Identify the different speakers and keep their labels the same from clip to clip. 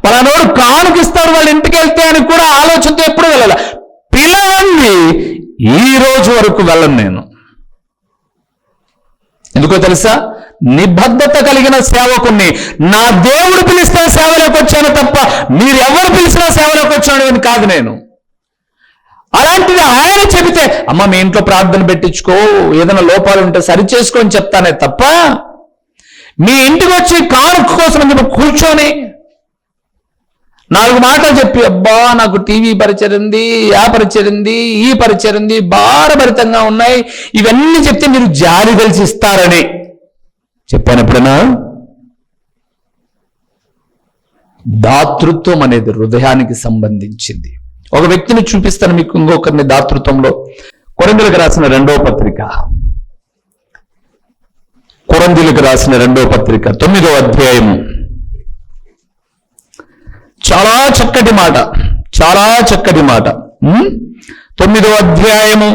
Speaker 1: పలానోడు కానుకిస్తాడు వాళ్ళ ఇంటికి వెళ్తే అని కూడా ఆలోచనతో ఎప్పుడు వెళ్ళాలి. పిలవండి, ఈ రోజు వరకు వెళ్ళను నేను. ఎందుకో తెలుసా? నిబద్ధత కలిగిన సేవకుణ్ణి. నా దేవుడు పిలిస్తే సేవలోకి వచ్చాను తప్ప మీరు ఎవరు పిలిచినా సేవలోకి వచ్చాను అని కాదు నేను. అలాంటిది ఆయన చెబితే అమ్మ మీ ఇంట్లో ప్రార్థన పెట్టించుకో, ఏదైనా లోపాలు ఉంటే సరి చేసుకొని చెప్తానే తప్ప మీ ఇంటికి వచ్చి కానుక కోసం చెప్పి కూర్చొని 4 మాటలు చెప్పి అబ్బా నాకు టీవీ పరిచయం ఉంది, ఆ పరిచయం ఉంది, ఈ పరిచయం ఉంది, భారభరితంగా ఉన్నాయి, ఇవన్నీ చెప్తే మీరు జాలి కలిసి ఇస్తారని చెప్పాను ఎప్పుడైనా? దాతృత్వం అనేది హృదయానికి సంబంధించింది. ఒక వ్యక్తిని చూపిస్తాను మీకు, ఇంకొకరిని దాతృత్వంలో. కొరింథీయులకు రాసిన 2వ పత్రిక, కొరింథీయులకు రాసిన 2వ పత్రిక 9వ అధ్యాయము. చాలా చక్కటి మాట, చాలా చక్కటి మాట. 9వ అధ్యాయము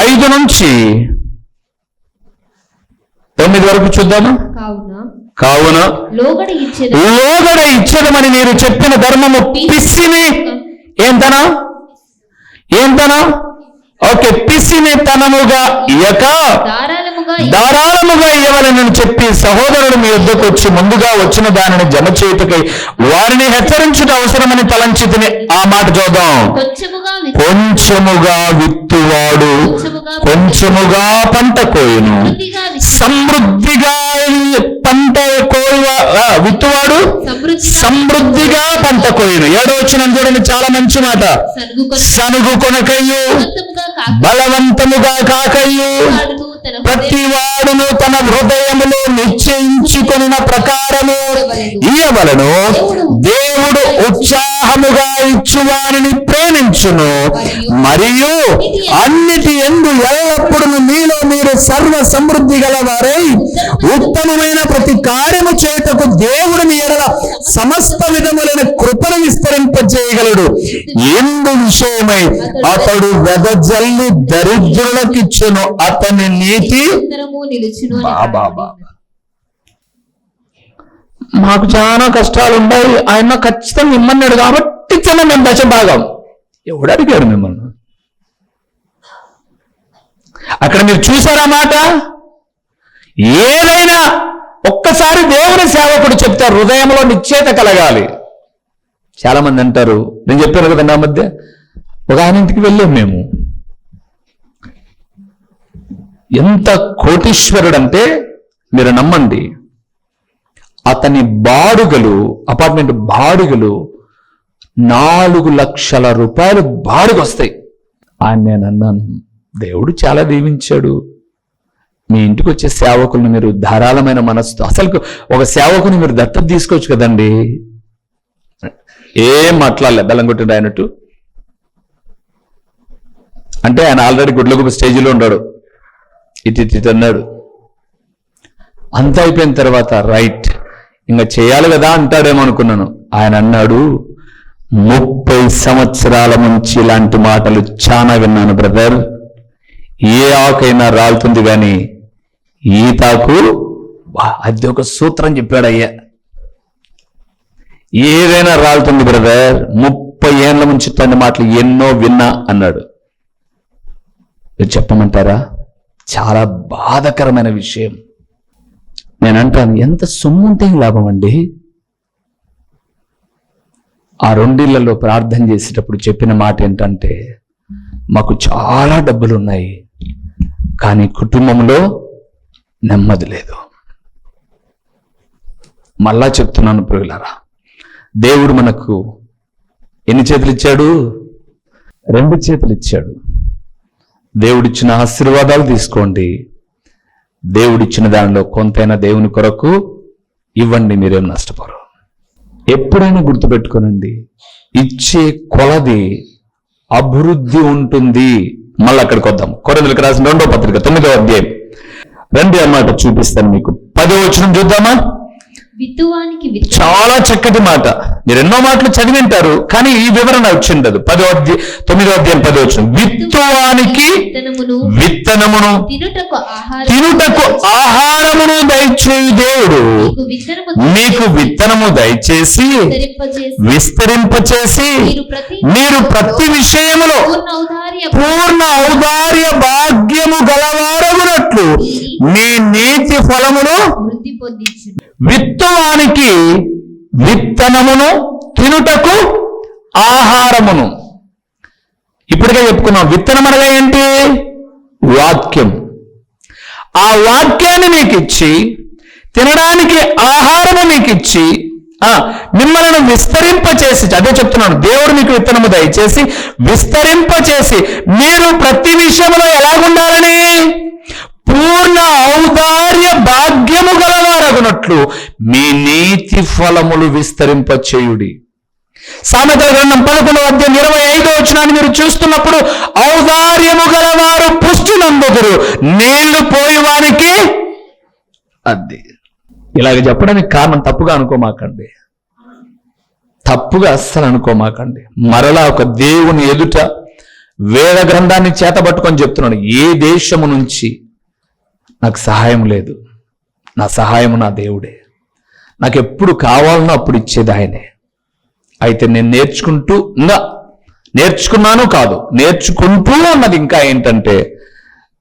Speaker 1: 5 నుంచి 9 వరకు చూద్దాము. కావున లోగడ ఇచ్చేదమని మీరు చెప్పిన ధర్మము పిసిని ఏంతనా ఓకే పిసిని తనముగా ఇయక ధారాళముగా ఇవ్వాలని చెప్పి సహోదరుడు మీ వద్దకు వచ్చి ముందుగా వచ్చిన దానిని జమ చేయుటకై వారిని హెచ్చరించుట అవసరమని తలంచితిని. ఆ మాట చూద్దాం. కొంచెముగా విత్తువాడు కొంచెముగా పంట కోయును, సమృద్ధిగా పంట విత్తువాడు సమృద్ధిగా పంట కోయును. 7వ వచనం చూడండి, చాలా మంచి మాట. సనుగు కొనకయ్యు బలవంతముగా కాకయ్యు ప్రతి వాడును తన హృదయములో నిశ్చయించుకొనిన ప్రకారము ఇయ్యవలను. దేవుడు ఉత్సాహముగా ఇచ్చువారిని ప్రేమించును, మరియు అన్నిటి యందు ఎల్లప్పుడూ మీలో మీరు సర్వ సమృద్ధి గలవారై ఉత్తమమైన ప్రతి కార్యము చేయుటకు దేవుడు మీ ఎడల సమస్త విధములైన కృపను విస్తరింపజేయగలడు. ఎందు విషయమై అతడు వెదజల్లి దరిద్రులకిచ్చును, అతని నీతి. మాకు చాలా కష్టాలు ఉన్నాయి, ఆయన ఖచ్చితంగా ఇమ్మన్నాడు కాబట్టి చిన్న మేము దశభాగం. ఎవడు అడిగాడు మిమ్మల్ని? అక్కడ మీరు చూసారా మాట? ఏదైనా ఒక్కసారి దేవుని సేవకుడు చెప్తే హృదయంలో నిశ్చేత కలగాలి. చాలా మంది అంటారు, నేను చెప్పాను కదా నా మధ్య ఒక ఆయన ఇంటికి వెళ్ళాం మేము. ఎంత కోటీశ్వరుడు అంటే మీరు నమ్మండి, అతని బాడుగలు, అపార్ట్మెంట్ బాడుగలు 4 లక్షల రూపాయలు బాడుగ వస్తాయి. ఆయన నేను అన్నాను, దేవుడు చాలా దీవించాడు, మీ ఇంటికి వచ్చే సేవకులను మీరు ధారాళమైన మనసుతో, అసలు ఒక సేవకుని మీరు దత్తత తీసుకోవచ్చు కదండి. ఏం మాట్లాడలే, బెల్లం కొట్టిండు ఆయనట్టు. అంటే ఆయన ఆల్రెడీ గుడ్లగూబ స్టేజీలో ఉన్నాడు, ఇటు అన్నాడు. అంత అయిపోయిన తర్వాత రైట్ ఇంకా చేయాలి కదా అంటాడేమో అనుకున్నాను. ఆయన అన్నాడు, 30 సంవత్సరాల నుంచి ఇలాంటి మాటలు చాలా విన్నాను బ్రదర్. ఏ ఆకైనా రాలుతుంది కానీ ఈ తాకు, అది ఒక సూత్రం చెప్పాడు అయ్యా, ఏదైనా రాలుతుంది బ్రదర్. 30 ఏళ్ల నుంచి తన మాటలు ఎన్నో విన్నా అన్నాడు. మీరు చెప్పమంటారా? చాలా బాధకరమైన విషయం. నేను అంటాను, ఎంత సొమ్ముంటే లాభం అండి. ఆ 2 ఇళ్లలో ప్రార్థన చేసేటప్పుడు చెప్పిన మాట ఏంటంటే, మాకు చాలా డబ్బులు ఉన్నాయి కానీ కుటుంబంలో నెమ్మది లేదు. మళ్ళా చెప్తున్నాను ప్రియులారా, దేవుడు మనకు ఎన్ని చేతులు ఇచ్చాడు? 2 చేతులు ఇచ్చాడు. దేవుడిచ్చిన ఆశీర్వాదాలు తీసుకోండి, దేవుడిచ్చిన దానిలో కొంతైనా దేవుని కొరకు ఇవ్వండి, మీరేం నష్టపోరు. ఎప్పుడైనా గుర్తుపెట్టుకోనండి, ఇచ్చే కొలది అభివృద్ధి ఉంటుంది. మళ్ళీ అక్కడికి వద్దాం. కొరింథీయులకు రాసిన 2వ పత్రిక 9వ అధ్యాయం 2 అన్నమాట చూపిస్తాను మీకు. 10వ వచనం చూద్దామా?
Speaker 2: విత్తువానికి
Speaker 1: చాలా చక్కటి మాట. మీరు ఎన్నో మాటలు చదివింటారు, కానీ ఈ వివరణ వచ్చిండదు. 9వ అధ్యాయం 10వ వచనం, విత్తువానికి విత్తనమును తినుటకు ఆహారమును దయచేయు దేవుడు మీకు విత్తనము దయచేసి విస్తరింపచేసి మీరు ప్రతి విషయములో పూర్ణ ఔదార్య భాగ్యము గలవారగునట్లు మీ నీతి ఫలమును
Speaker 2: వృద్ధి పొందించు.
Speaker 1: విత్తువానికి విత్తనమును తినుటకు ఆహారమును. ఇప్పటికే చెప్పుకున్నాం, విత్తనం అనగా ఏంటి? వాక్యం. ఆ వాక్యాన్ని మీకు ఇచ్చి, తినడానికి ఆహారము మీకు ఇచ్చి, మిమ్మల్ని విస్తరింపచేసి, అదే చెప్తున్నాను, దేవుడు మీకు విత్తనము దయచేసి విస్తరింపచేసి మీరు ప్రతి విషయంలో ఎలాగుండాలని? పూర్ణ ఔదార్య భాగ్యము గలవారగునట్లు మీ నీతి ఫలములు విస్తరింపచేయుడి. సామెతల గ్రంథం 11వ అధ్యాయం 25వ వచనాన్ని మీరు చూస్తున్నప్పుడు, ఔదార్యము గలవారు పుష్టి నందుదురు, నీళ్లు పోయి వారికి అది. ఇలాగ చెప్పడానికి కారణం తప్పుగా అనుకోమాకండి, తప్పుగా అస్సలు అనుకోమాకండి. మరలా ఒక దేవుని ఎదుట వేద గ్రంథాన్ని చేతబట్టుకొని చెప్తున్నాను, ఏ దేశము నుంచి నాకు సహాయం లేదు, నా సహాయము నా దేవుడే. నాకు ఎప్పుడు కావాలనో అప్పుడు ఇచ్చేది ఆయనే. అయితే నేను నేర్చుకున్నాను కాదు, నేర్చుకుంటూ ఉన్నది ఇంకా ఏంటంటే,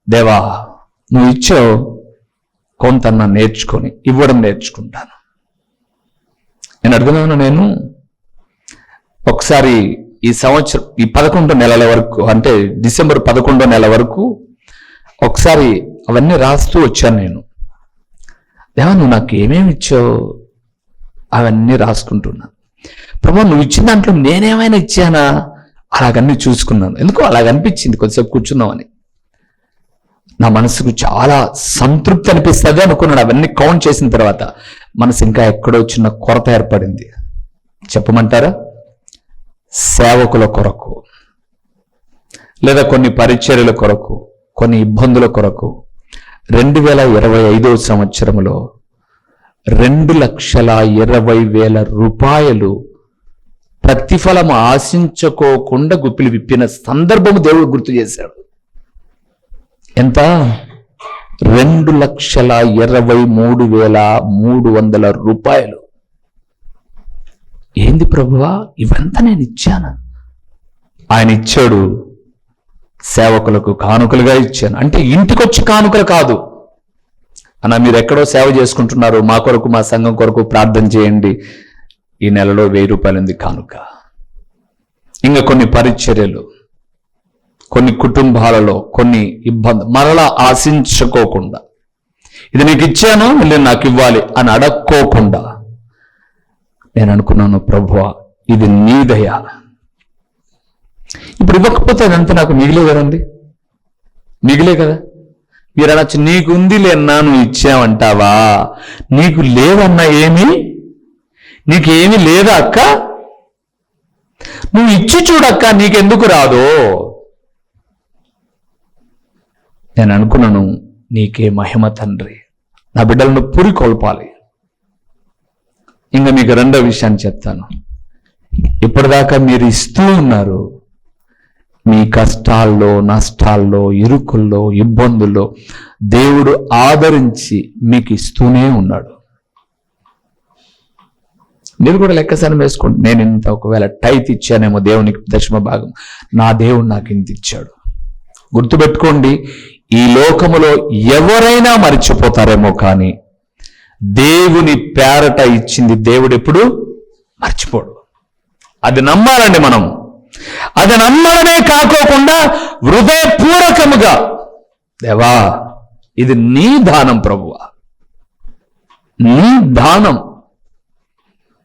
Speaker 1: దేవా నువ్వు ఇచ్చావు, కొంత నేర్చుకొని ఇవ్వడం నేర్చుకుంటాను. నేను అడుగుతున్నాను, నేను ఒకసారి ఈ సంవత్సరం ఈ 11 నెలల వరకు, అంటే డిసెంబర్ 11వ నెల వరకు ఒకసారి అవన్నీ రాస్తూ వచ్చాను నేను. దేవా నువ్వు నాకు ఏమేమి ఇచ్చావు అవన్నీ రాసుకుంటున్నా. ప్రభు నువ్వు ఇచ్చిన దాంట్లో నేనేమైనా ఇచ్చానా? అలాగన్నీ చూసుకున్నాను. ఎందుకో అలాగనిపించింది, కొద్దిసేపు కూర్చున్నామని. నా మనసుకు చాలా సంతృప్తి అనిపిస్తుంది అనుకున్నాడు. అవన్నీ కౌంట్ చేసిన తర్వాత మనసు ఇంకా ఎక్కడో చిన్న కొరత ఏర్పడింది. చెప్పమంటారా? సేవకుల కొరకు, లేదా కొన్ని పరిచర్యల కొరకు, కొన్ని ఇబ్బందుల కొరకు 2025వ సంవత్సరంలో 2,20,000 రూపాయలు ప్రతిఫలం ఆశించుకోకుండా గుప్పిలు విప్పిన సందర్భము దేవుడు గుర్తు చేశాడు. ఎంత? 2,23,300 రూపాయలు. ఏంది ప్రభువా ఇవంతా నేను ఇచ్చాను? ఆయన ఇచ్చాడు, సేవకులకు కానుకలుగా ఇచ్చాను. అంటే ఇంటికొచ్చి కానుకలు కాదు అన్న, మీరు ఎక్కడో సేవ చేసుకుంటున్నారు, మా కొరకు మా సంఘం కొరకు ప్రార్థన చేయండి, ఈ నెలలో 1000 రూపాయలు ఉంది కానుక. ఇంకా కొన్ని పరిచర్యలు, కొన్ని కుటుంబాలలో కొన్ని ఇబ్బంది, మరలా ఆశించుకోకుండా ఇది నీకు ఇచ్చాను మళ్ళీ నాకు ఇవ్వాలి అని అడక్కోకుండా నేను అనుకున్నాను, ప్రభువా ఇది నీ దయ. ఇప్పుడు ఇవ్వకపోతే అదంతా నాకు మిగిలే కదండి, మిగిలే కదా. మీరు అనొచ్చు, నీకు ఉంది లేన్నా నువ్వు ఇచ్చావంటావా? నీకు లేవన్నా నీకేమి లేదా అక్క? నువ్వు ఇచ్చి చూడక్క, నీకెందుకు రాదో? నేను అనుకున్నాను, నీకే మహిమ తండ్రి, నా బిడ్డలను పురికొల్పాలి. ఇంకా మీకు రెండో విషయాన్ని చెప్తాను. ఇప్పటిదాకా మీరు ఇస్తూ ఉన్నారు, మీ కష్టాల్లో, నష్టాల్లో, ఇరుకుల్లో, ఇబ్బందుల్లో దేవుడు ఆదరించి మీకు ఇస్తూనే ఉన్నాడు. మీరు కూడా లెక్కసారి వేసుకోండి, నేను ఇంత ఒకవేళ టైత్ ఇచ్చానేమో దేవునికి దశమ భాగం, నా దేవుడు నాకు ఇంత ఇచ్చాడు. గుర్తుపెట్టుకోండి, ఈ లోకములో ఎవరైనా మర్చిపోతారేమో, కానీ దేవుని పేరట ఇచ్చింది దేవుడు ఎప్పుడు మర్చిపోడు. అది నమ్మాలండి మనం. అది నమ్మడమే కాకోకుండా హృదయపూర్వకముగా, దేవా ఇది నీ దానం ప్రభువా, నీ దానం,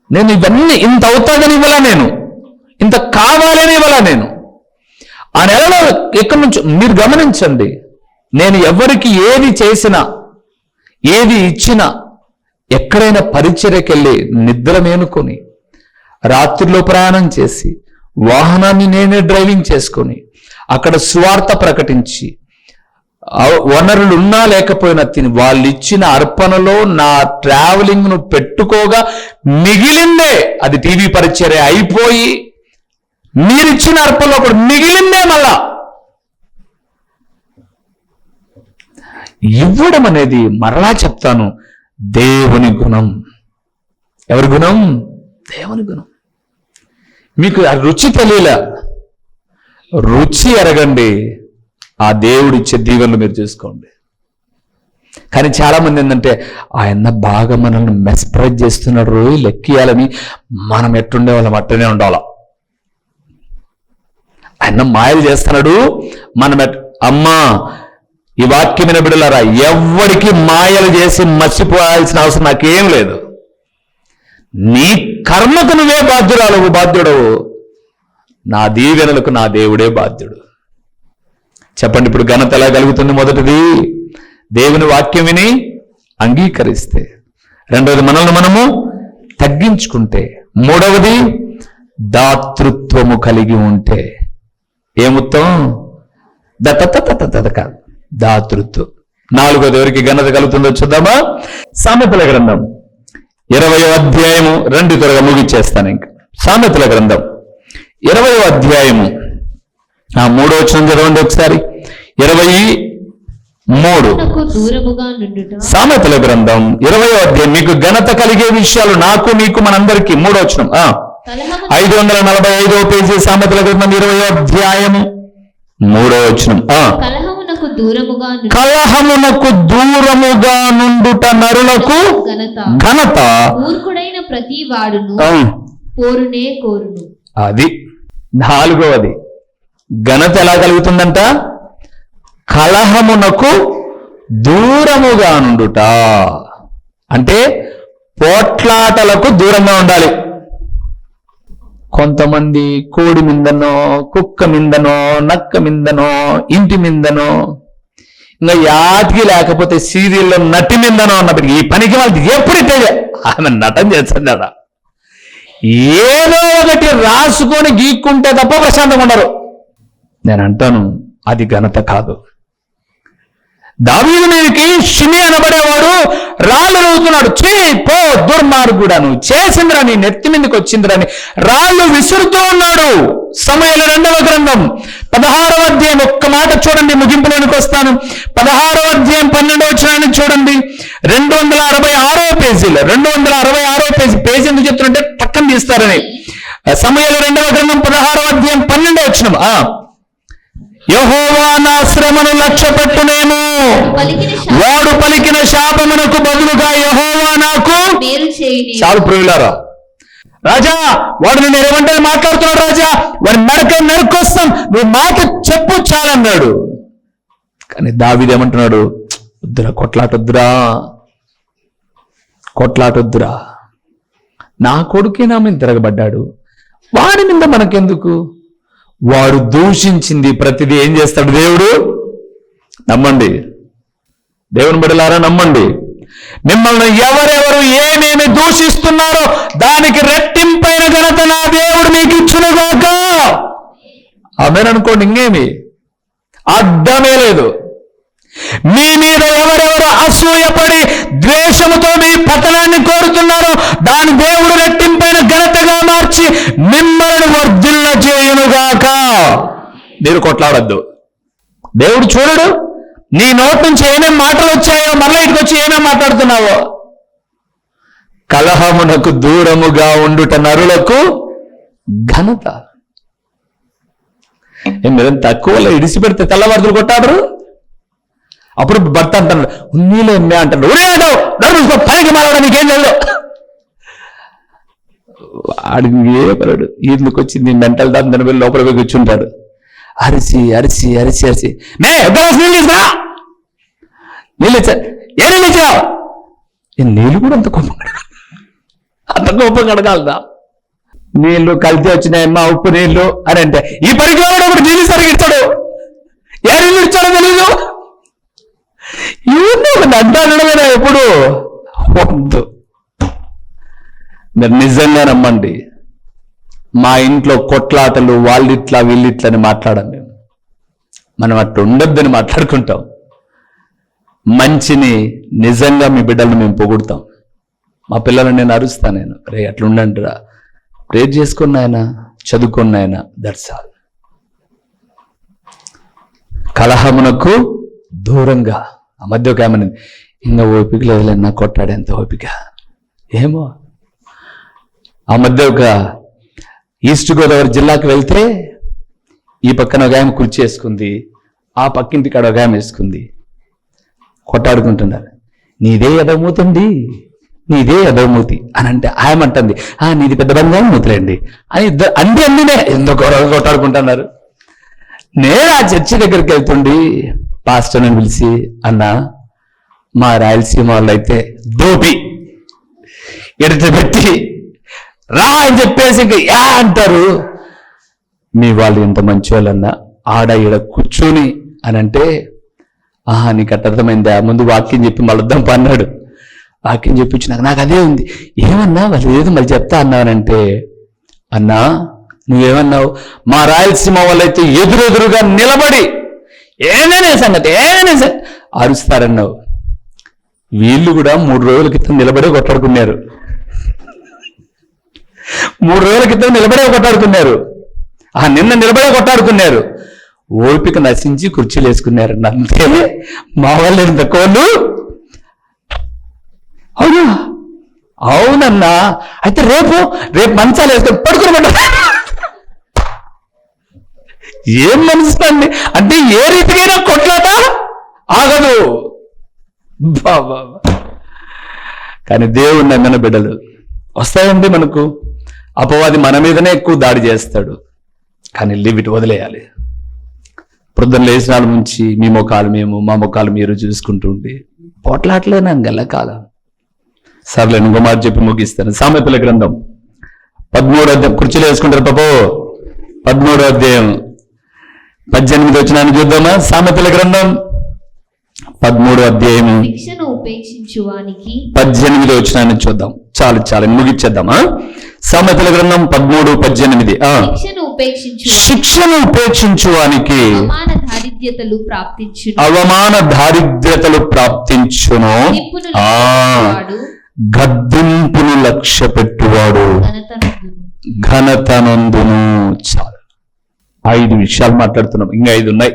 Speaker 1: నేను ఇవన్నీ ఇంత అవుతాదని ఇవ్వలా, నేను ఇంత కావాలని ఇవ్వలా. నేను ఆ నెలలో ఎక్కడి నుంచి మీరు గమనించండి, నేను ఎవరికి ఏది చేసినా, ఏది ఇచ్చినా, ఎక్కడైనా పరిచర్యకెళ్ళి నిద్ర మేనుకొని, రాత్రిలో ప్రయాణం చేసి, వాహనాన్ని నేనే డ్రైవింగ్ చేసుకొని, అక్కడ సువార్త ప్రకటించి, వనరులు ఉన్నా లేకపోయినా తిని వాళ్ళు ఇచ్చిన అర్పణలో నా ట్రావెలింగ్ ను పెట్టుకోగా మిగిలిందే, అది టీవీ పరిచర్య అయిపోయి మీరిచ్చిన అర్పణలో కూడా మిగిలిందే మళ్ళా ఇవ్వడం అనేది, మరలా చెప్తాను, దేవుని గుణం. ఎవరి గుణం? దేవుని గుణం. మీకు ఆ రుచి తెలియలే, రుచి ఎరగండి, ఆ దేవుడిచ్చే దీవెనలు మీరు చూసుకోండి. కానీ చాలా మంది ఏంటంటే ఆయన బాగా మనల్ని మెస్ప్రైజ్ చేస్తున్నాడు రోజు లెక్కియాలని, మనం ఎట్టుండే వాళ్ళం అట్టనే ఉండాలా. ఆయన మాయలు చేస్తున్నాడు, మనం అమ్మా ఈ వాక్యమైన బిడ్డలారా, ఎవ్వడికి మాయలు చేసి మర్చిపోవాల్సిన అవసరం నాకేం లేదు. నీ కర్మకు నువ్వే బాధ్యుడవు, నా దీవెనలకు నా దేవుడే బాధ్యుడు. చెప్పండి, ఇప్పుడు ఘనత ఎలా కలుగుతుంది? మొదటిది దేవుని వాక్యం విని అంగీకరిస్తే, రెండవది మనల్ని మనము తగ్గించుకుంటే, మూడవది దాతృత్వము కలిగి ఉంటే. ఏముత్తం? కాదు, దాతృత్వం. నాలుగోది ఎవరికి ఘనత కలుగుతుందో చూద్దామా? సామెతల గ్రంథం 20వ అధ్యాయము, 2 త్వరగా ముగిచ్చేస్తాను. ఇంకా సామెతల గ్రంథం 20వ అధ్యాయము 3వ వచనం చదవండి ఒకసారి. 23 సామెతల గ్రంథం 20వ అధ్యాయం. మీకు ఘనత కలిగే విషయాలు నాకు నీకు మనందరికీ. 3వ వచనం 545వ పేజీ సామెతల గ్రంథం 20వ అధ్యాయము 3వ వచనం. కలహమునకు దూరముగా నుండుట నరులకు ఘనత, మూర్ఖుడైన ప్రతి వాడును పోరునే కోరును. అది నాలుగవది. ఘనత ఎలా కలుగుతుందంట? కలహమునకు దూరముగా నుండుట అంటే పోట్లాటలకు దూరంగా ఉండాలి. కొంతమంది కోడి మిందనో, కుక్క మిందనో, నక్క మిందనో, ఇంటి మిందనో, ఇంకా యాతికి లేకపోతే సీరియల్లో నటి మిందనో అన్నప్పటికీ ఈ పనికి వాళ్ళకి ఎప్పుడైతే ఆమె నటన చేస్తుంది కదా, ఏదో ఒకటి రాసుకొని గీక్కుంటే తప్ప ప్రశాంతంగా ఉండరు. నేను అంటాను, అది ఘనత కాదు. దావీదు మీదకి షిమి అనబడేవాడు రాళ్ళు రువుతున్నాడు. పో దుర్మార్గుడా, నువ్వు చేసిందిరా, నీ నెత్తి మీదకి వచ్చిందిరని రాళ్ళు విసురుతూ ఉన్నాడు. సమూయేలు 2వ గ్రంథం 16వ అధ్యాయం, ఒక్క మాట చూడండి, ముగింపులోనికి వస్తాను. 16వ అధ్యాయం 12వ వచనాన్ని చూడండి. 266వ పేజీలో, 266వ పేజీ ఎందుకు చెప్తున్నంటే పక్కన తీస్తారని. సమూయేలు 2వ గ్రంథం 16వ అధ్యాయం 12వ వచనం. యెహోవా నా శ్రమను లక్ష్యపెట్టునేమో, వాడు పలికిన శాపమునకు బదులుగా యెహోవా నాకు చాలు. ప్రియులారా, రాజా వాడు నేను ఏమంటే మాట్లాడుతున్నాడు, రాజా వాడి నరకొస్తాం, నువ్వు మాట చెప్పు చాలన్నాడు. కానీ దావీదు ఏమంటున్నాడు? వద్దురా, కొట్లాటొద్దురా, నా కొడుకే నా మీద తిరగబడ్డాడు, వాడి మీద మనకెందుకు? వాడు దూషించింది ప్రతిదీ ఏం చేస్తాడు దేవుడు? నమ్మండి, దేవుని బిడ్డలారా నమ్మండి. మిమ్మల్ని ఎవరెవరు ఏమేమి దూషిస్తున్నారో దానికి రెట్టింపైన ఘనత నా దేవుడు మీకు ఇచ్చునుగాక. ఆమేననుకోండి, ఇంకేమి అడ్డమే లేదు. మీ మీద ఎవరెవరు అసూయపడి ద్వేషముతో మీ పతనాన్ని కోరుతున్నారో దాని దేవుడు రెట్టింపైన ఘనతగా మార్చి మిమ్మల్ని వర్ధిల్ల చేయునుగాక. మీరు కొట్లాడద్దు. దేవుడు చూడడు నీ నోటి నుంచి ఏమేం మాటలు వచ్చాయో, మళ్ళీ ఇటుకు వచ్చి ఏమేం మాట్లాడుతున్నావో. కలహమునకు దూరముగా ఉండుట నరులకు ఘనత. మీరేం తక్కువలో ఇడిసిపెడితే తెల్లవారులు కొట్టాడరు. అప్పుడు భర్త అంటాడు, నీలో ఎమ్మే అంటాడు, పైకి మారడం నీకేం లేదు. వాడికి ఏ పడాడు, ఎందుకు వచ్చింది మెంటల్ దాని వెళ్ళి లోపల పోయి కూర్చుంటాడు. అరిసి అరిసి అరిసి అరిసి నీళ్ళు ఇచ్చా, ఏ నీళ్ళు ఇచ్చావు? నీళ్ళు కూడా అంత కోపం కడగాలదా? నీళ్లు కలిసి వచ్చినాయమ్మా, ఉప్పు నీళ్లు అని అంటే ఈ పరికరం ఒకటి నీళ్ళు సరిగ్గా ఇచ్చాడు, ఏ నీళ్ళు ఇచ్చాడో తెలీదు. ఇవన్నీ ఒక అంటాడమేనా? ఎప్పుడు వద్దు. మీరు నిజంగా నమ్మండి, మా ఇంట్లో కొట్లాటలు వాళ్ళిట్లా వీళ్ళిట్లని మాట్లాడం. మనం అట్లా ఉండొద్దని మాట్లాడుకుంటాం. మంచిని నిజంగా మీ బిడ్డలను మేము పొగుడుతాం. మా పిల్లలను నేను అరుస్తాను, నేను రే అట్లుండండి రా, ప్రేర్ చేసుకున్నాయన, చదువుకున్నాయన, దట్స్ ఆల్. కలహమునకు దూరంగా. ఆ మధ్య ఒక ఏమని, ఇంకా ఓపిక లేదులేనా కొట్టాడేంత ఓపిక ఏమో. ఆ మధ్య ఒక ఈస్ట్ గోదావరి జిల్లాకు వెళ్తే ఈ పక్కన ఒక ఆమె కుర్చీ వేసుకుంది, ఆ పక్కింటి కాడ ఒక ఆమె వేసుకుంది, కొట్టాడుకుంటున్నారు. నీదే ఎదవమూతండి, నీదే ఎదవమూతి అని అంటే ఆయమంటుంది, నీది పెద్ద బంగారం మూతులేండి అని ఇద్దరు అందినే ఎందుకు గొడవ కొట్టాడుకుంటున్నారు. నేను ఆ చర్చి దగ్గరికి వెళ్తుండి పాస్టర్ని పిలిచి, అన్న మా రాయలసీమ వాళ్ళు అయితే దోపి ఎడత పెట్టి రా అని చెప్పేసి యా అంటారు. మీ వాళ్ళు ఎంత మంచి వాళ్ళన్నా ఆడ ఈడ కూర్చొని అని అంటే, నీకు అట్ట అర్థమైందా, ముందు వాక్యం చెప్పి మళ్ళొద్దాం అన్నాడు. వాక్యం చెప్పించి నాకు అదే ఉంది. ఏమన్నా వాళ్ళు ఏదో మళ్ళీ చెప్తా అన్నానంటే, అన్నా నువ్వేమన్నావు, మా రాయలసీమ వాళ్ళైతే ఎదురెదురుగా నిలబడి ఏదైనా సంగతి అరుస్తారన్నావు. వీళ్ళు కూడా 3 రోజుల క్రితం నిలబడే కొట్లాడుకున్నారు. 3 రోజుల క్రితం నిలబడే కొట్లాడుకున్నారు. నిన్న నిలబడే కొట్లాడుకున్నారు. ఓపిక నశించి కుర్చీలు వేసుకున్నారు. అంతే మా వాళ్ళు ఎంత కోళ్ళు. అవునా, అవునన్నా, అయితే రేపు మంచాలు వేసుకొని పడుకుని ఏం మనసుండి అంటే ఏ రీతికైనా కొట్లాట ఆగదు. బాబా కానీ దేవుని నమ్మిన బిడ్డలు వస్తాయండి. మనకు అపవాది మన మీదనే ఎక్కువ దాడి చేస్తాడు, కానీ లిమిట్ వదిలేయాలి. ప్రొద్దున లేచినాల నుంచి మీ ముఖాలు మేము, మా ముఖాలు మీరు చూసుకుంటూ ఉండి పోట్లాట్లేనా గెల్లకాలం. సర్లే ఇంకో మాట చెప్పి ముగిస్తాను. సామెతల గ్రంథం 13వ అధ్యాయం, కుర్చీలో వేసుకుంటారు పాపో, 13వ అధ్యాయం 18 వచనాన్ని చూద్దామా. సామెతల గ్రంథం 13వ అధ్యాయం 18 వచనాన్ని చూద్దాం. చాలు ముగిచ్చేద్దామా. సామెతల గ్రంథం 13:18. శిక్షను ఉపేక్షించువానికి అవమాన దారిద్ర్యతలు ప్రాప్తించును, గద్దింపును లక్ష్య పెట్టువాడు ఘనతనందును. చాలు 5 విషయాలు మాట్లాడుతున్నాం, ఇంకా 5 ఉన్నాయి.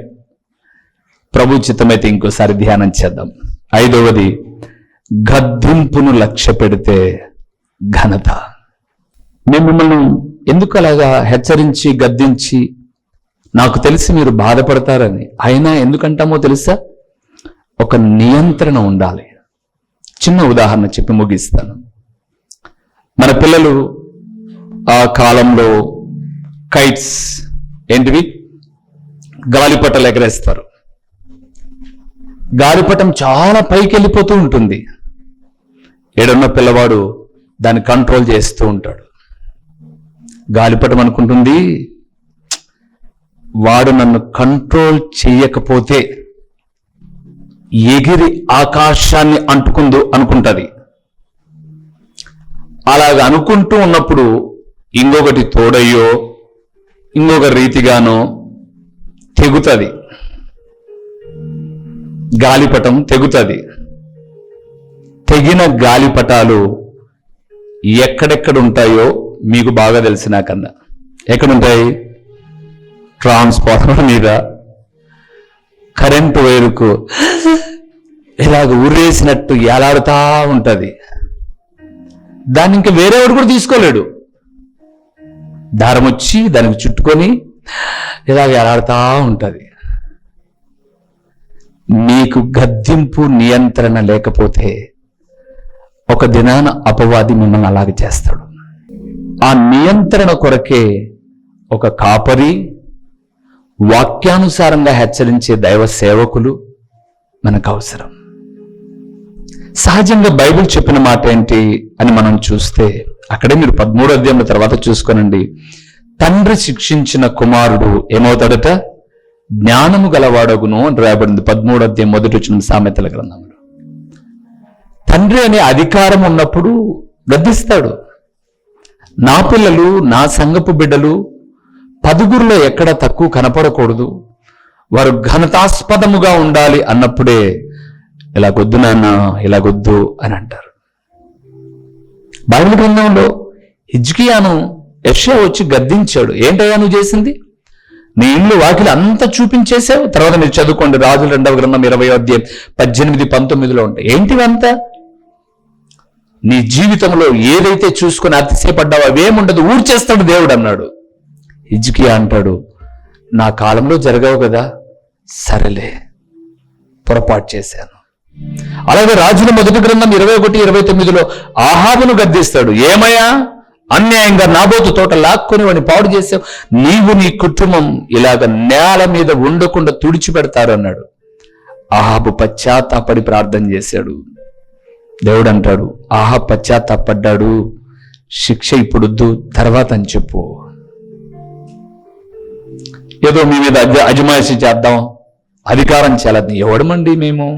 Speaker 1: ప్రభు చిత్తమైతే ఇంకోసారి ధ్యానం చేద్దాం. 5వది, గద్దింపును లక్ష్య పెడితే ఘనత. మేము మిమ్మల్ని ఎందుకు అలాగా హెచ్చరించి గద్దించి, నాకు తెలిసి మీరు బాధపడతారని అయినా ఎందుకంటామో తెలుసా, ఒక నియంత్రణ ఉండాలి. చిన్న ఉదాహరణ చెప్పి ముగిస్తాను. మన పిల్లలు ఆ కాలంలో కైట్స్ ఏంటివి, గాలిపటాలు ఎగరేస్తారు. గాలిపటం చాలా పైకి వెళ్ళిపోతూ ఉంటుంది. ఏడున్న పిల్లవాడు దాన్ని కంట్రోల్ చేస్తూ ఉంటాడు. గాలిపటం అనుకుంటుంది, వాడు నన్ను కంట్రోల్ చేయకపోతే ఎగిరి ఆకాశాన్ని అనుకుంటుంది. అలాగ అనుకుంటూ ఉన్నప్పుడు ఇంకొకటి తోడయ్యో ఇంకొక రీతిగానో తెగుతుంది, గాలిపటం తెగుతుంది. తెగిన గాలిపటాలు ఎక్కడెక్కడ ఉంటాయో మీకు బాగా తెలిసిన కన్నా. ఎక్కడుంటాయి? ట్రాన్స్ఫార్మర్ మీద, కరెంటు వైరుకు ఇలాగ ఉరేసినట్టు ఏలాడుతా ఉంటుంది. దాన్ని ఇంకా వేరేవాడు కూడా తీసుకోలేడు. దారం వచ్చి దానికి చుట్టుకొని ఇలాగ ఏలాడుతా ఉంటుంది. మీకు గద్దింపు నియంత్రణ లేకపోతే ఒక దినాన అపవాది మిమ్మల్ని అలాగే చేస్తాడు. ఆ నియంత్రణ కొరకే ఒక కాపరి, వాక్యానుసారంగా హెచ్చరించే దైవ సేవకులు మనకు అవసరం. సహజంగా బైబిల్ చెప్పిన మాట ఏంటి అని మనం చూస్తే, అక్కడే మీరు 13వ అధ్యాయం తర్వాత చూసుకోనండి. తండ్రి శిక్షించిన కుమారుడు ఏమవుతాడట? జ్ఞానము గలవాడగును అని రాయబడింది 13వ అధ్యాయం 1వ వచనం సామెతల గ్రంథంలో. తండ్రి అనే అధికారం ఉన్నప్పుడు గద్దిస్తాడు. నా పిల్లలు, నా సంగపు బిడ్డలు 10గురిలో ఎక్కడ తక్కువ కనపడకూడదు, వారు ఘనతాస్పదముగా ఉండాలి అన్నప్పుడే ఇలాగొద్దు నాన్న, ఇలాగొద్దు అని అంటారు. బైబిల్ గ్రంథంలో హిజ్కియాను యెషయా వచ్చి గద్దించాడు. ఏంటయ్యా నువ్వు చేసింది? నీ ఇల్లు వాకిలి అంతా చూపించేసావు. తర్వాత మీరు చదువుకోండి, రాజుల 2వ గ్రంథం 20వ అధ్యాయం 18-19 ఉంటాయి. ఏంటివంతా? నీ జీవితంలో ఏదైతే చూసుకుని అతిశయపడ్డావో అవేముండదు, ఊడ్చేస్తాడు దేవుడు అన్నాడు. హిజ్కియా అంటాడు, నా కాలంలో జరగవు కదా, సరేలే పొరపాటు చేశాను. అలాగే రాజుల 1వ గ్రంథం 21-29 ఆహాబును గద్దిస్తాడు. ఏమయ్యా, అన్యాయంగా నాబోతు తోట లాక్కొని వాడిని పాడు చేసావు, నీవు నీ కుటుంబం ఇలాగ నేల మీద ఉండకుండా తుడిచిపెడతారు అన్నాడు. ఆహాబు పశ్చాత్తాపడి ప్రార్థన చేశాడు. దేవుడు అంటాడు, ఆహాబు పశ్చాత్తాపడ్డాడు, శిక్ష ఇప్పుడొద్దు, తర్వాత అని చెప్పు. ఏదో మీ మీద అజమాయిషి చేద్దాం, అధికారం చేయాలని ఎవడమండి మేము?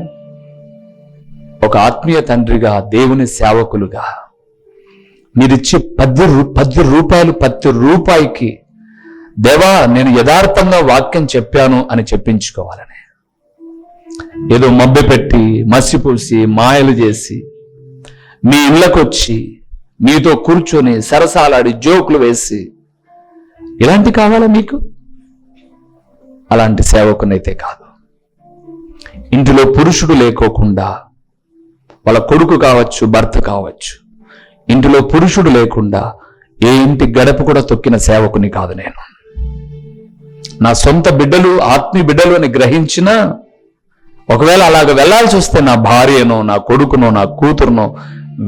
Speaker 1: ఒక ఆత్మీయ తండ్రిగా, దేవుని సేవకులుగా మీరిచ్చే 10 రూపాయలు ప్రతి రూపాయికి దేవా నేను యథార్థంగా వాక్యం చెప్పాను అని చెప్పించుకోవాలని, ఏదో మబ్బె పెట్టి మసిపూసి మాయలు చేసి మీ ఇళ్ళకొచ్చి మీతో కూర్చొని సరసాలాడి జోకులు వేసి ఇలాంటి కావాలా మీకు? అలాంటి సేవకునైతే కాదు. ఇంటిలో పురుషుడు లేకోకుండా, వాళ్ళ కొడుకు కావచ్చు, భర్త కావచ్చు, ఇంటిలో పురుషుడు లేకుండా ఏ ఇంటి గడప కూడా తొక్కిన సేవకుని కాదు నేను. నా సొంత బిడ్డలు ఆత్మీయ బిడ్డలు అని గ్రహించినా ఒకవేళ అలాగ వెళ్లాల్సి వస్తే నా భార్యనో, నా కొడుకునో, నా కూతురునో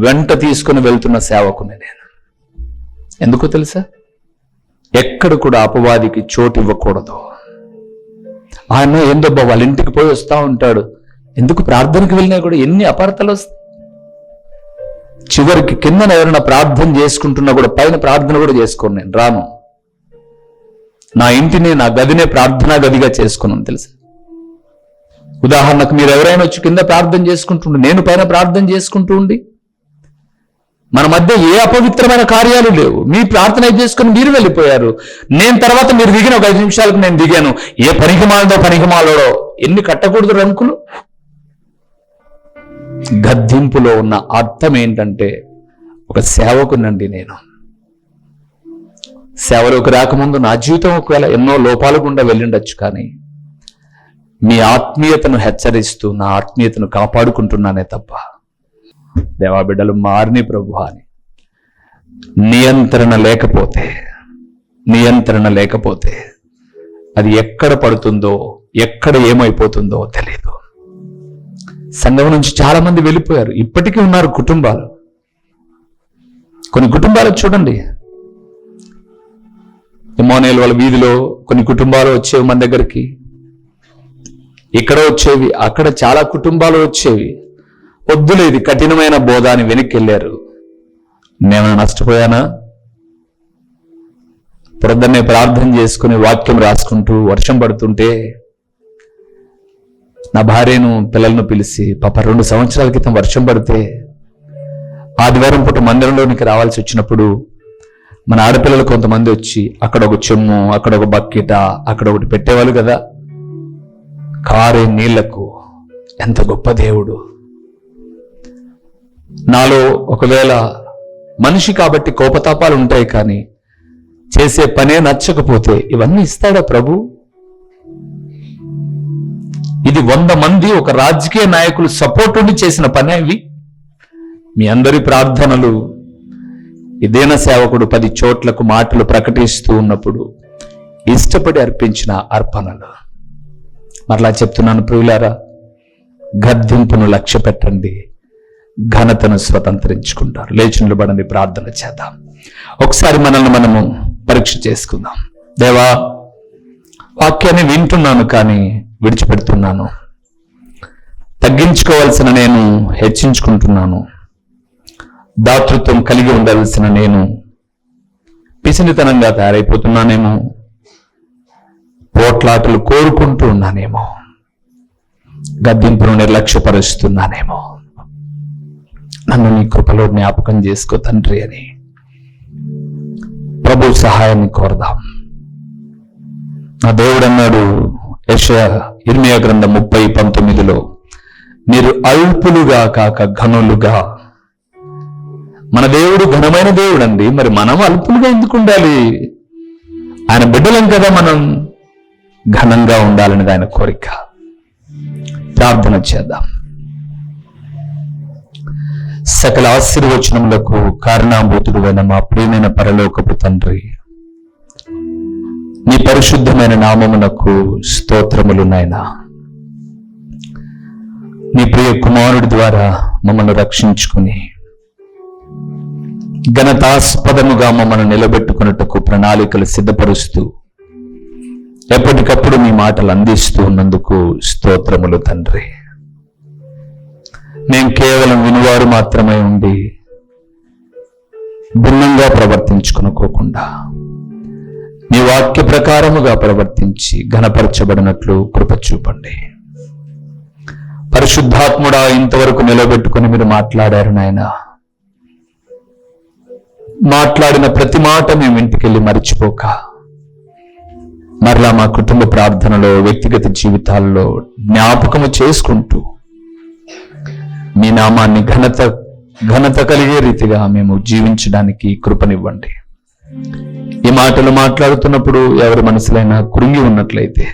Speaker 1: వెంట తీసుకుని వెళ్తున్న సేవకుని నేను. ఎందుకో తెలుసా? ఎక్కడ కూడా అపవాదికి చోటు ఇవ్వకూడదు. ఆయన ఏందబ్బా వాళ్ళ ఇంటికి పోయి వస్తూ ఉంటాడు, ఎందుకు ప్రార్థనకు వెళ్ళినా కూడా ఎన్ని అపార్థాలు వస్తాయి. చివరికి కిందన ఎవరైనా ప్రార్థన చేసుకుంటున్నా కూడా పైన ప్రార్థన కూడా చేసుకోను, నేను రాను. నా ఇంటిని, నా గదినే ప్రార్థనా గదిగా చేసుకున్నాను తెలుసా. ఉదాహరణకు మీరు ఎవరైనా వచ్చి కింద ప్రార్థన చేసుకుంటుండే, నేను పైన ప్రార్థన చేసుకుంటూ ఉండి మన మధ్య ఏ అపవిత్రమైన కార్యాలు లేవు. మీ ప్రార్థన చేసుకుని మీరు వెళ్ళిపోయారు. నేను తర్వాత మీరు దిగిన ఒక 5 నిమిషాలకు నేను దిగాను. ఏ పనికిమాలడో ఎన్ని కట్టకూడదు రంకులు. గద్దింపులో ఉన్న అర్థం ఏంటంటే, ఒక సేవకునండి నేను. సేవలోకి రాకముందు నా జీవితం ఒకవేళ ఎన్నో లోపాలు గుండా వెళ్ళిండొచ్చు, కానీ మీ ఆత్మీయతను హెచ్చరిస్తూ నా ఆత్మీయతను కాపాడుకుంటున్నానే తప్ప దేవా బిడ్డలు మారిని ప్రభు అని నియంత్రణ లేకపోతే అది ఎక్కడ పడుతుందో, ఎక్కడ ఏమైపోతుందో తెలియదు. సంఘం నుంచి చాలా మంది వెళ్ళిపోయారు. ఇప్పటికీ ఉన్నారు కుటుంబాలు. కొన్ని కుటుంబాలు చూడండి, ఇమానుయేల్ వాళ్ళ వీధిలో కొన్ని కుటుంబాలు వచ్చేవి మన దగ్గరికి. ఇక్కడ వచ్చేవి, అక్కడ చాలా కుటుంబాలు వచ్చేవి. వద్దులేదు కఠినమైన బోధ అని వెనక్కి వెళ్ళారు. నేను నష్టపోయానా? పొద్దున్నే ప్రార్థన చేసుకుని వాక్యం రాసుకుంటూ వర్షం పడుతుంటే నా భార్యను పిల్లలను పిలిచి, పాప 2 సంవత్సరాల క్రితం వర్షం పడితే ఆదివారం పూట మందిరంలోనికి రావాల్సి వచ్చినప్పుడు మన ఆడపిల్లలు కొంతమంది వచ్చి అక్కడ ఒక చెమ్ము, అక్కడ ఒక బకెట, అక్కడ ఒకటి పెట్టేవాళ్ళు కదా. కారే నీళ్లకు ఎంత గొప్ప దేవుడు. నాలో ఒకవేళ మనిషి కాబట్టి కోపతాపాలు ఉంటాయి, కానీ చేసే పనే నచ్చకపోతే ఇవన్నీ ఇస్తాడా ప్రభు? ఇది 100 మంది ఒక రాజకీయ నాయకులు సపోర్ట్ ఉండి చేసిన పనే ఇవి. మీ అందరి ప్రార్థనలు, ఇదేన సేవకుడు 10 చోట్లకు మాటలు ప్రకటిస్తూ ఉన్నప్పుడు ఇష్టపడి అర్పించిన అర్పణలు. మరలా చెప్తున్నాను ప్రియులారా, గద్దింపును లక్ష్య పెట్టండి, ఘనతను స్వతంత్రించుకుంటారు. లేచి నిలబడండి, ప్రార్థన చేద్దాం. ఒకసారి మనల్ని మనము పరీక్ష చేసుకుందాం. దేవా, వాక్యాన్ని వింటున్నాను కానీ విడిచిపెడుతున్నాను. తగ్గించుకోవాల్సిన నేను హెచ్చించుకుంటున్నాను. దాతృత్వం కలిగి ఉండాల్సిన నేను పిసినితనంగా తయారైపోతున్నానేమో. పోట్లాటలు కోరుకుంటూ ఉన్నానేమో. గద్దింపును నిర్లక్ష్యపరుస్తున్నానేమో. నన్ను నీ కృపలో జ్ఞాపకం చేసుకో తండ్రి అని ప్రభు సహాయాన్ని కోరదాం. నా దేవుడు అన్నాడు, యెషయా 20 గ్రంథం 30:19, మీరు అల్పులుగా కాక ఘనులుగా. మన దేవుడు ఘనమైన దేవుడు అండి, మరి మనం అల్పులుగా ఎందుకు ఉండాలి? ఆయన బిడ్డలం కదా, మనం ఘనంగా ఉండాలనేది ఆయన కోరిక. ప్రార్థన చేద్దాం. సకల ఆశీర్వచనములకు కారణాభూతుడైన మా ప్రియమైన పరలోకపు తండ్రి, నీ పరిశుద్ధమైన నామమునకు స్తోత్రములు నాయనా. నీ ప్రియ కుమారుడి ద్వారా మమ్మల్ని రక్షించుకుని ఘనతాస్పదముగా మమ్మల్ని నిలబెట్టుకున్నట్టుకు ప్రణాళికలు సిద్ధపరుస్తూ ఎప్పటికప్పుడు మీ మాటలు అందిస్తూ ఉన్నందుకు స్తోత్రములు తండ్రి. మేము కేవలం వినువారు మాత్రమే ఉండి భిన్నంగా ప్రవర్తించుకునుకోకుండా మీ వాక్య ప్రకారముగా ప్రవర్తించి ఘనపరచబడినట్లు కృప చూపండి. పరిశుద్ధాత్ముడా, ఇంతవరకు నిలబెట్టుకుని మీరు మాట్లాడారు నాయన. మాట్లాడిన ప్రతి మాట మేము ఇంటికెళ్ళి మరిచిపోక మరలా మా కుటుంబ ప్రార్థనలో, వ్యక్తిగత జీవితాల్లో జ్ఞాపకము చేసుకుంటూ మీ నామాన్ని ఘనత కలిగే రీతిగా మేము జీవించడానికి కృపనివ్వండి. ఈ మాటలు మాట్లాడుతున్నప్పుడు ఎవరి మనసులైనా కృంగి ఉన్నట్లయితే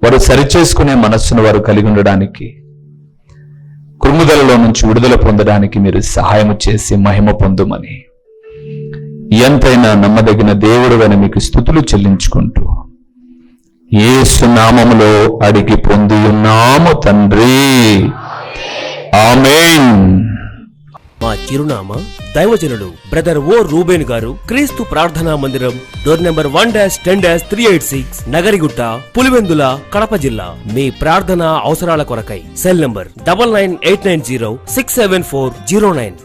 Speaker 1: వారు సరిచేసుకునే మనస్సును వారు కలిగి ఉండడానికి, కృంగుదలలో నుంచి విడుదల పొందడానికి మీరు సహాయం చేసి మహిమ పొందుమని ఎంతైనా నమ్మదగిన దేవుడువని మీకు స్తుతులు చెల్లించుకుంటూ యేసు నామములో అడిగి పొంది ఉన్నాము తండ్రి, ఆమేన్.
Speaker 2: మా చిరునామా దైవజనుడు బ్రదర్ ఓ రూబేన్ గారు, క్రీస్తు ప్రార్థనా మందిరం, డోర్ నెంబర్ 1-10-386, నగరిగుట్ట, పులివెందుల, కడప జిల్లా. మీ ప్రార్థనా అవసరాల కొరకై సెల్ నంబర్ 9989067409.